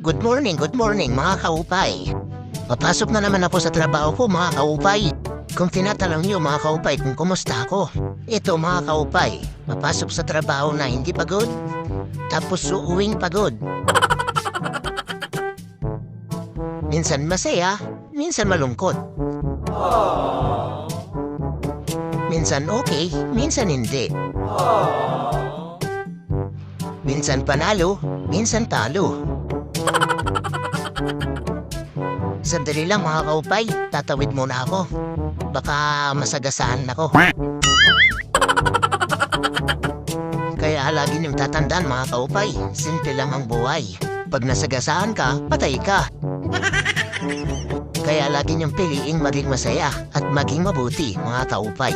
Good morning mga kaupay. Papasok na naman ako sa trabaho ko mga kaupay. Kung tinatanong niyo mga kaupay kung kumusta ako, ito mga kaupay, papasok sa trabaho na hindi pagod, tapos uuwing pagod. Minsan masaya, minsan malungkot. Minsan okay, minsan hindi. Minsan panalo, minsan talo. Sandali lang mga kaupay, tatawid muna ako. Baka masagasaan ako. Kaya lagi niyong tatandaan mga kaupay, simple lang ang buhay. Pag nasagasaan ka, patay ka. Kaya lagi niyong piliing maging masaya at maging mabuti mga kaupay.